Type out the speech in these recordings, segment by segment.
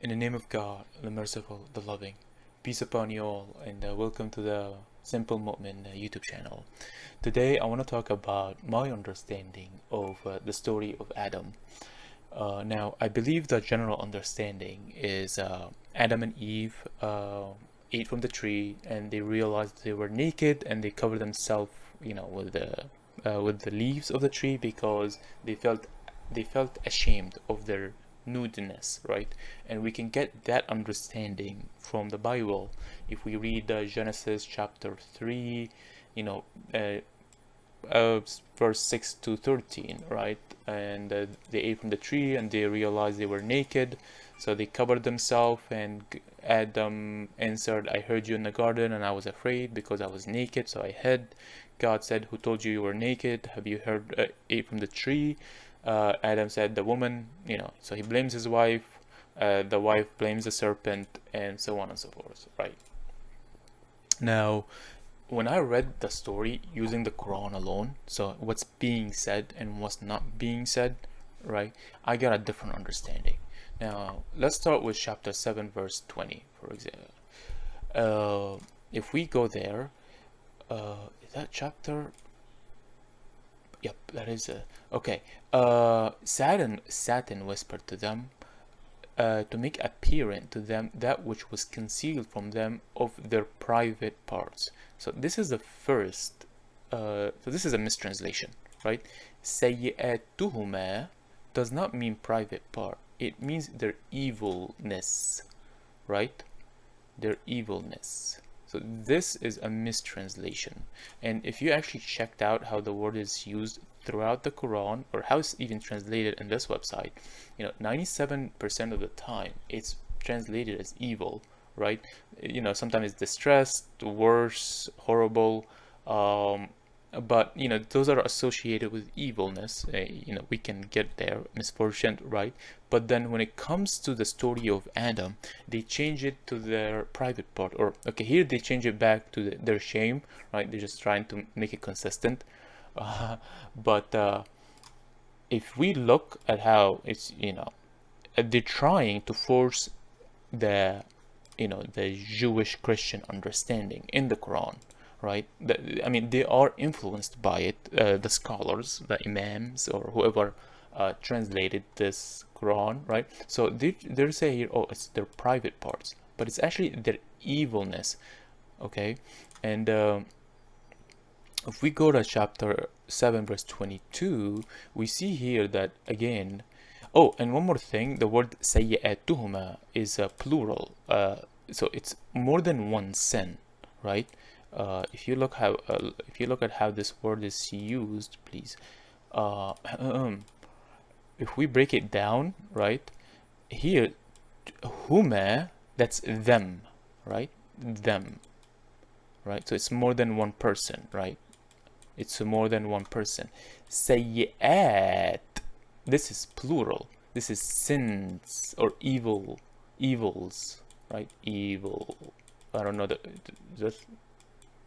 In the name of God, the merciful, the loving, peace upon you all, and welcome to the Simple Mu'min YouTube channel. Today, I want to talk about my understanding of the story of Adam. Now, I believe the general understanding is Adam and Eve ate from the tree, and they realized they were naked, and they covered themselves, with the leaves of the tree because they felt ashamed of their nudeness, right? And we can get that understanding from the Bible if we read Genesis chapter 3, you know, verse 6 to 13, right? And they ate from the tree and they realized they were naked, so they covered themselves. And Adam answered, I heard you in the garden and I was afraid because I was naked, so I hid. God said, who told you you were naked? Have you heard ate from the tree? Adam said, the woman, so he blames his wife. The wife blames the serpent, and so on and so forth, right? Now, when I read the story using the Quran alone, so what's being said and what's not being said, right, I got a different understanding. Now, let's start with chapter 7, verse 20, for example. If we go there, is that chapter? Yep, that is okay. Satan whispered to them, to make apparent to them that which was concealed from them of their private parts. So this is the first. So this is a mistranslation, right? سيئاتهما does not mean private part. It means their evilness, right? Their evilness. So this is a mistranslation. And if you actually checked out how the word is used throughout the Quran, or how it's even translated in this website, 97% of the time it's translated as evil, right? Sometimes it's distressed, worse, horrible, but those are associated with evilness. We can get there, misfortune, right? But then when it comes to the story of Adam, they change it to their private part. Or okay, here they change it back to their shame, right? They're just trying to make it consistent. But if we look at how it's, they're trying to force the the Jewish Christian understanding in the Quran, right? They are influenced by it, the scholars, the imams, or whoever translated this Quran, right? So they say here, oh, it's their private parts, but it's actually their evilness, okay? And if we go to chapter 7, verse 22, we see here that again. Oh, and one more thing, the word سيئاتهما is a plural, so it's more than one sin, right? If you look at how this word is used, please. If we break it down, right? Here, huma, that's them, right? Them, right? So it's more than one person, right? It's more than one person. Sayyi'at, this is plural. This is sins or evils, right? Evil. I don't know that,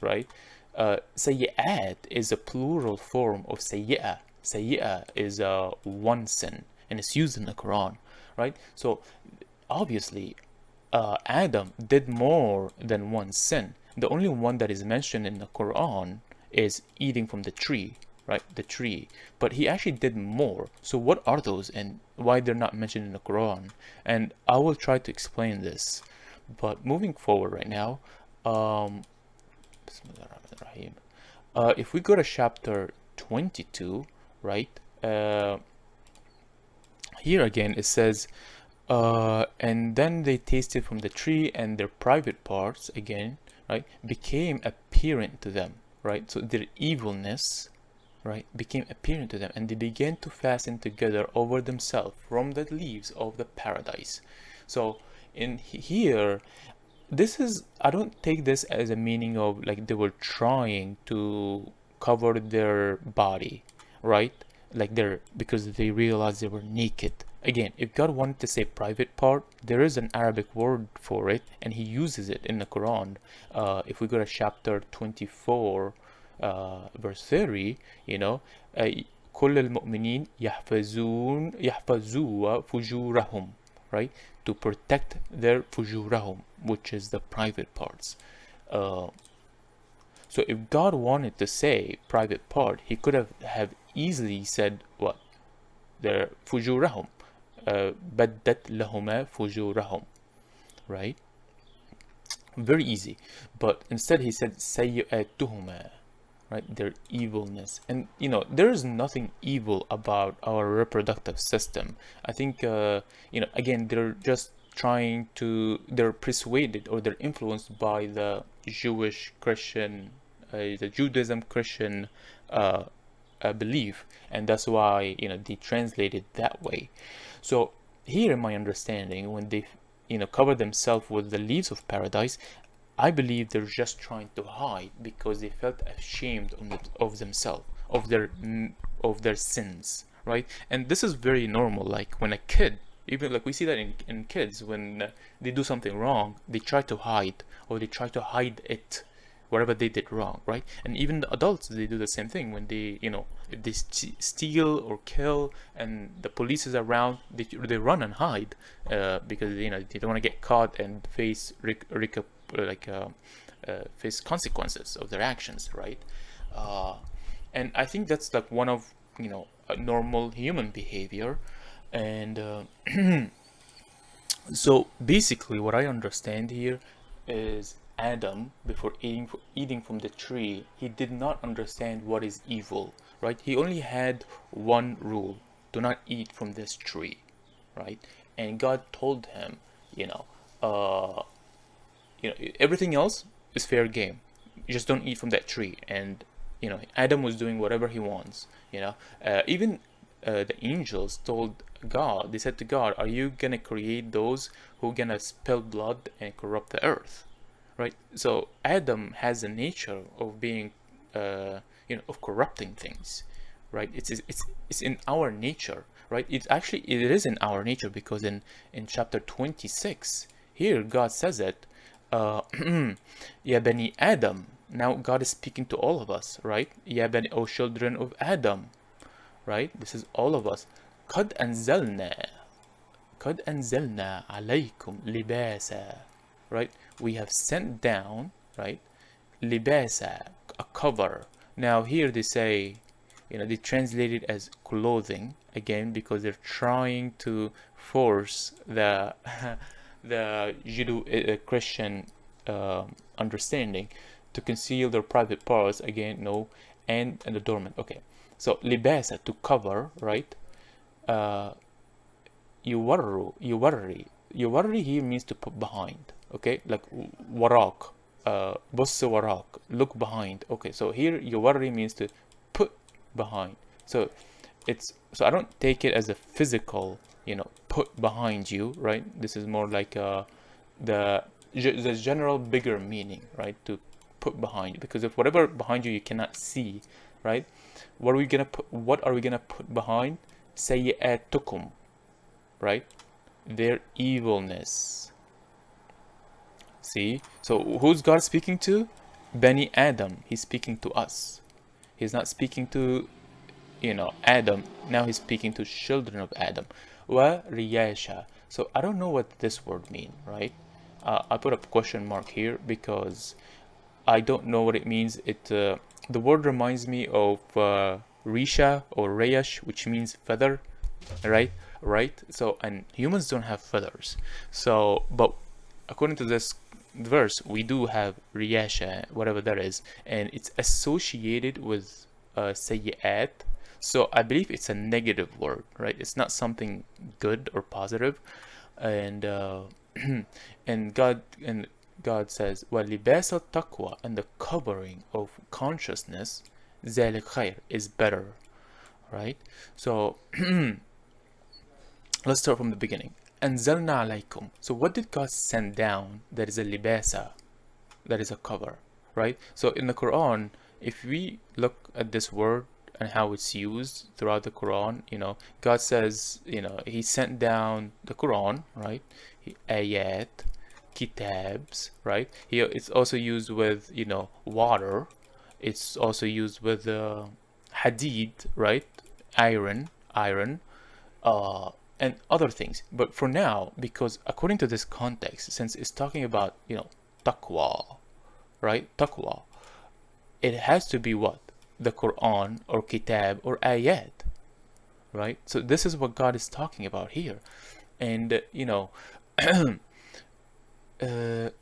right? Sayyi'at is a plural form of sayyi'ah. Sayyi'ah is one sin, and it's used in the Quran, right? So obviously, Adam did more than one sin. The only one that is mentioned in the Quran is eating from the tree, right? The tree. But he actually did more. So what are those and why they're not mentioned in the Quran? And I will try to explain this. But moving forward right now, if we go to chapter 22, right? Here again it says, and then they tasted from the tree, and their private parts, again, right, became apparent to them, right? So their evilness, right, became apparent to them, and they began to fasten together over themselves from the leaves of the paradise. So in here, I don't take this as a meaning of like they were trying to cover their body, right? Like because they realized they were naked. Again, if God wanted to say private part, there is an Arabic word for it, and He uses it in the Quran. If we go to chapter 24, verse 30, كل المؤمنين يحفظوا فجورهم, right? To protect their fujurahum, which is the private parts. Uh, so if God wanted to say private part, he could have easily said what? Their fujurahum. بدت لهما فجورهم, right? Very easy. But instead he said سيئاتهما, right? Their evilness. And there is nothing evil about our reproductive system. I think again, they're just they're persuaded, or they're influenced by the Jewish Christian, the Judaism Christian belief, and that's why they translate it that way. So here, in my understanding, when they cover themselves with the leaves of paradise, I believe they're just trying to hide because they felt ashamed of themselves, of their sins, right? And this is very normal. Like when a kid, even like we see that in kids, when they do something wrong, they try to hide, or they try to hide it, whatever they did wrong, right? And even the adults, they do the same thing when they, if they steal or kill and the police is around, they run and hide because they don't want to get caught and face face consequences of their actions, right? And I think that's like one of a normal human behavior. And so basically what I understand here is Adam, before eating from the tree, he did not understand what is evil, right? He only had one rule: do not eat from this tree, right? And God told him, uh, everything else is fair game. You just don't eat from that tree. And Adam was doing whatever he wants. Even the angels told God. They said to God, "Are you gonna create those who gonna spill blood and corrupt the earth?" Right? So Adam has a nature of being, of corrupting things, right? It's in our nature, right? It is in our nature, because in chapter 26 here God says it, Ya bani Adam. Now God is speaking to all of us, right? Ya bani, O children of Adam, right? This is all of us. قد أنزلنا عليكم لباسا, right? We have sent down, right? Libasa, a cover. Now here they say, they translate it as clothing, again, because they're trying to force the the Judeo-Christian understanding to conceal their private parts, again, no, and the dormant. Okay, so libasa, to cover, right? Yuwarri here means to put behind. Okay, like warak, بص warak, look behind. Okay, so here yuwarri means to put behind. So I don't take it as a physical, put behind you, right? This is more like the general bigger meaning, right? To put behind you, because if whatever behind you cannot see, right? What are we gonna put behind? Sayyi'atukum, right? Their evilness. See? So who's God speaking to? Bani Adam. He's speaking to us. He's not speaking to, Adam. Now he's speaking to children of Adam. Wa riyasha. So I don't know what this word means, right? I put a question mark here because I don't know what it means. The word reminds me of risha or rayash, which means feather, right? Right? So, and humans don't have feathers. So, but according to this verse, we do have riyasha, whatever that is, and it's associated with sayyi'at. So I believe it's a negative word, right? It's not something good or positive. And and God says, وَلِبَاسَ التَّقْوَى, and the covering of consciousness, ذَلِكَ خَيْرٌ, is better, right? So let's start from the beginning. أَنزَلْنَا عَلَيْكُمْ. So what did God send down that is a libasa, that is a cover, right? So in the Quran, if we look at this word and how it's used throughout the Quran, God says, He sent down the Quran, right? Ayat, kitabs, right? Here it's also used with, water. It's also used with hadid, right? Iron, and other things. But for now, because according to this context, since it's talking about, taqwa, right? Taqwa, it has to be what? The Quran or Kitab or Ayat, right? So this is what God is talking about here. And,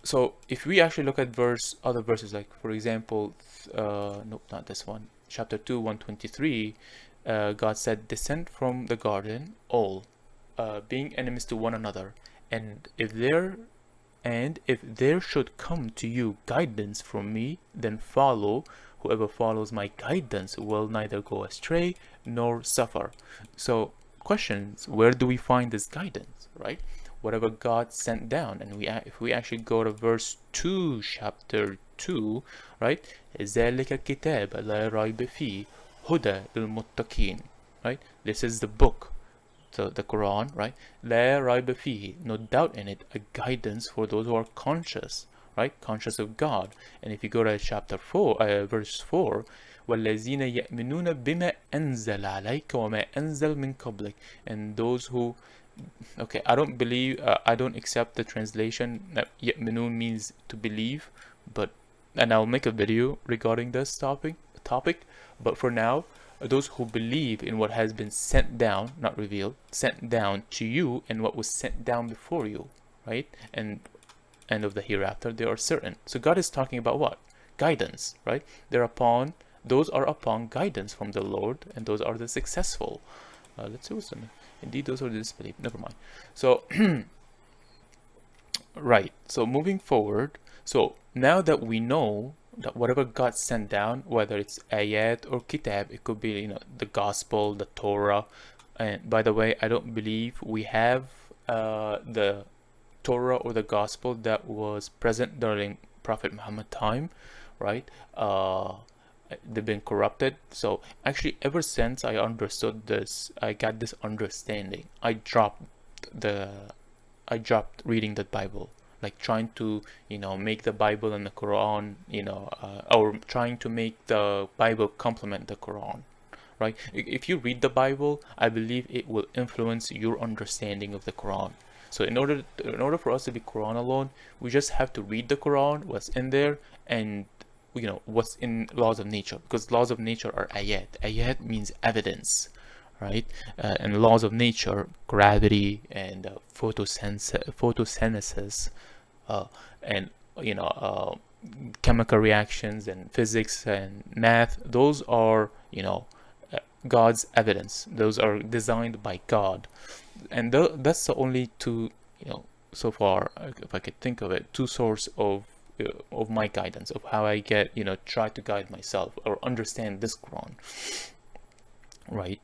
so if we actually look at other verses, like for example, nope, not this one, chapter 2, 123, God said, descend from the garden, all, being enemies to one another, and if there should come to you guidance from me, then follow. Whoever follows my guidance will neither go astray nor suffer. So, questions: where do we find this guidance, right? Whatever God sent down, and if we actually go to verse 2, chapter 2, right? ذلك الكتاب لا ريب فيه هدى للمتقين, right? This is the book, the Quran, right? لا ريب فيه, no doubt in it, a guidance for those who are conscious, right? Conscious of God. And if you go to chapter 4, verse 4, والذين يؤمنون بما أنزل عليك وما أنزل من قبلك, and those who, okay, I don't accept the translation that يؤمنون means to believe, and I'll make a video regarding this topic, but for now, those who believe in what has been sent down, not revealed, sent down to you, and what was sent down before you, right? And of the hereafter, they are certain. So God is talking about what? Guidance, right? Those are upon guidance from the Lord, and those are the successful. Let's see what's in it. Indeed, those are the disbelieved. Never mind. So, right. So moving forward. So now that we know that whatever God sent down, whether it's ayat or kitab, it could be, the gospel, the Torah. And by the way, I don't believe we have the Torah or the gospel that was present during Prophet Muhammad time, right? They've been corrupted. So actually, ever since I understood this, I got this understanding, I dropped reading the Bible, like trying to make the Bible and the Quran, or trying to make the Bible complement the Quran, right? If you read the Bible, I believe it will influence your understanding of the Quran. So in order for us to be Quran alone, we just have to read the Quran, what's in there, and what's in laws of nature, because laws of nature are ayat. Ayat means evidence, right? And laws of nature, gravity and photosynthesis, and chemical reactions and physics and math. Those are God's evidence. Those are designed by God, and that's the only two, so far, if I could think of it, two source of my guidance, of how I get, try to guide myself or understand this Quran, right?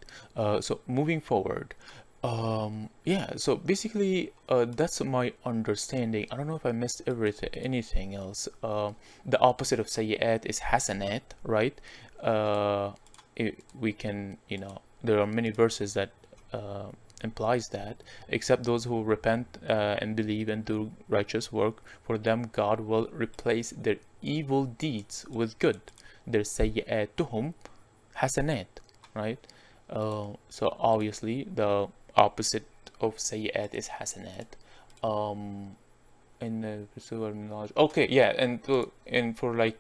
So moving forward, yeah, so basically, that's my understanding. I don't know if I missed anything else. The opposite of sayyi'at is hasanat, right? We can, there are many verses that implies that, except those who repent and believe and do righteous work, for them God will replace their evil deeds with good. Their sayyi'atuhum hasanat, right? So obviously the opposite of sayyi'at is hasanat. And pursuit of knowledge. Okay, yeah, and for like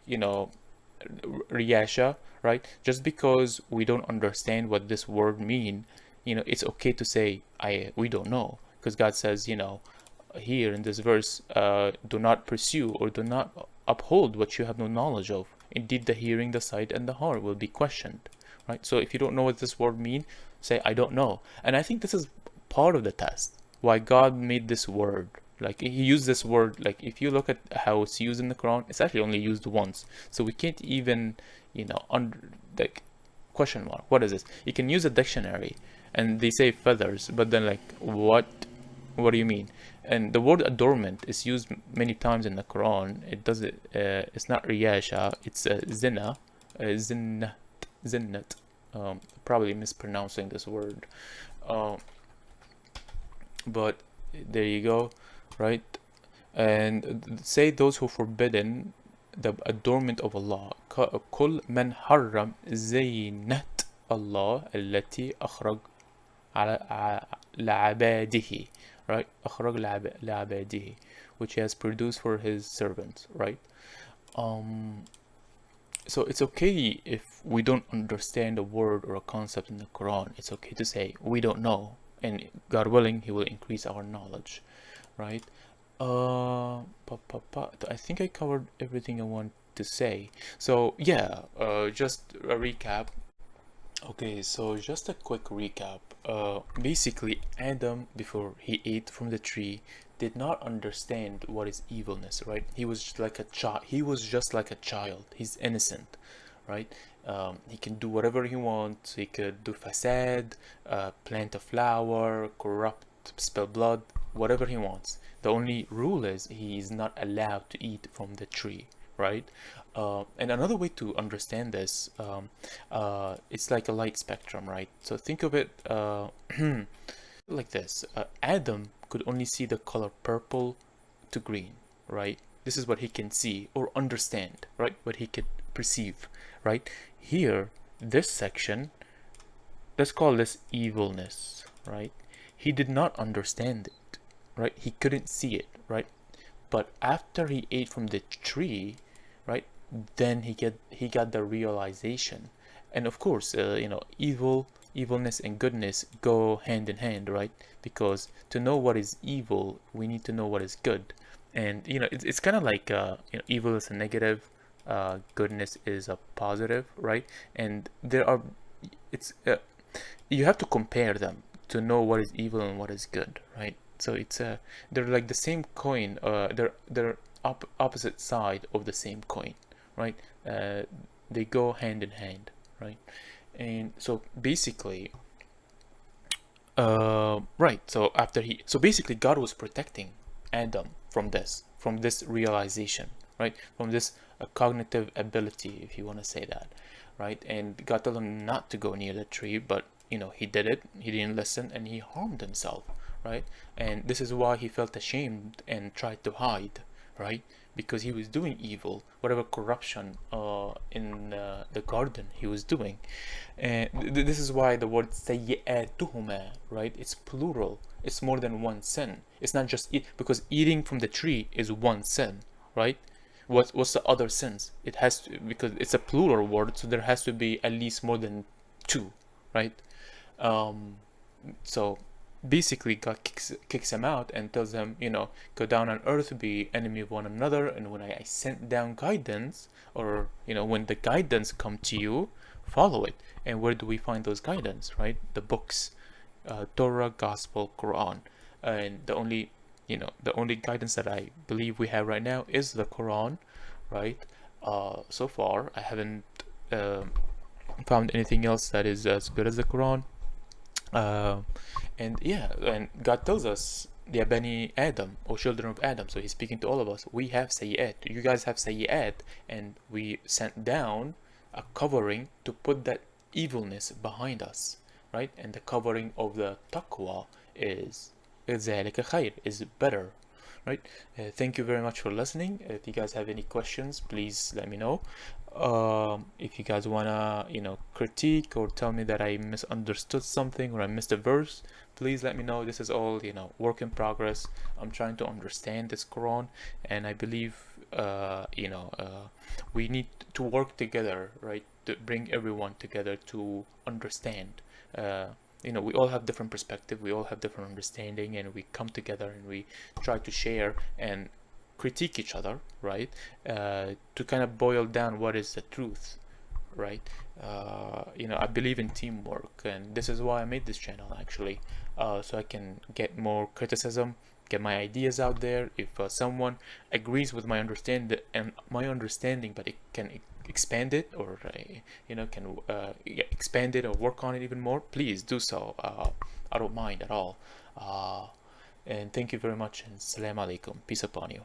riyasha, right? Just because we don't understand what this word mean, it's okay to say we don't know, because God says, here in this verse, do not pursue or do not uphold what you have no knowledge of. Indeed, the hearing, the sight, and the heart will be questioned, right? So if you don't know what this word mean, say I don't know. And I think this is part of the test why God made this word. Like he used this word, like if you look at how it's used in the Quran, it's actually only used once. So we can't even, like, question mark, what is this? You can use a dictionary and they say feathers, but then like, what do you mean? And the word adornment is used many times in the Quran. It's not riyasha, it's zina, zinnat. Probably mispronouncing this word. But there you go, right? And say those who forbidden the adornment of Allah. كل من حرم زينة الله التي لعباده, right? أخرج لعباده, which he has produced for his servants, right? Um, so it's okay if we don't understand a word or a concept in the Quran. It's okay to say we don't know, and God willing, He will increase our knowledge, right? I think I covered everything I want to say. So yeah, just a recap. Okay, so just a quick recap. Basically, Adam, before he ate from the tree, did not understand what is evilness, right? He was just like a child. He was just like a child. He's innocent, right? He can do whatever he wants. He could do fasad, plant a flower, corrupt, spill blood, whatever he wants. The only rule is he is not allowed to eat from the tree, right? And another way to understand this, it's like a light spectrum, right? So think of it like this. Adam could only see the color purple to green, right? This is what he can see or understand, right? What he could perceive, right? Here, this section, let's call this evilness, right? He did not understand it, right? He couldn't see it, right? But after he ate from the tree, right, then he got the realization. And of course, evilness and goodness go hand in hand, right? Because to know what is evil, we need to know what is good. And it's kind of like evil is a negative, goodness is a positive, right? And it's you have to compare them to know what is evil and what is good, right? So they're like the same coin. They're opposite side of the same coin, right? They go hand in hand, right? And so basically, right. So basically, God was protecting Adam from this realization, right? From this cognitive ability, if you want to say that, right? And God told him not to go near the tree, but he did it. He didn't listen, and he harmed himself, right? And this is why he felt ashamed and tried to hide, right? Because he was doing evil, whatever corruption in the garden he was doing. And this is why the word سيئاتهما, right? It's plural. It's more than one sin. It's not just because eating from the tree is one sin, right? What's the other sins? It has to, because it's a plural word, so there has to be at least more than two, right? So basically God kicks him out and tells him, go down on earth, be enemy of one another, and when I sent down guidance, or when the guidance come to you, follow it. And where do we find those guidance, right? The books, Torah, Gospel, Quran. And the only guidance that I believe we have right now is the Quran, right? So far I haven't found anything else that is as good as the Quran. And God tells us, Ya Bani Adam, or children of Adam. So he's speaking to all of us. We have sayyat. You guys have sayyat, and we sent down a covering to put that evilness behind us, right? And the covering of the taqwa is better, right? Thank you very much for listening. If you guys have any questions, please let me know. If you guys wanna critique or tell me that I misunderstood something or I missed a verse, please let me know. This is all work in progress. I'm trying to understand this Quran, and I believe we need to work together, right, to bring everyone together to understand. We all have different perspective, we all have different understanding, and we come together and we try to share and critique each other, right? To kind of boil down what is the truth, right? I believe in teamwork, and this is why I made this channel, actually, so I can get more criticism, get my ideas out there. If someone agrees with my understanding, but it can expand it, or can expand it or work on it even more, please do so. I don't mind at all. And thank you very much, and Assalamu alaikum, peace upon you.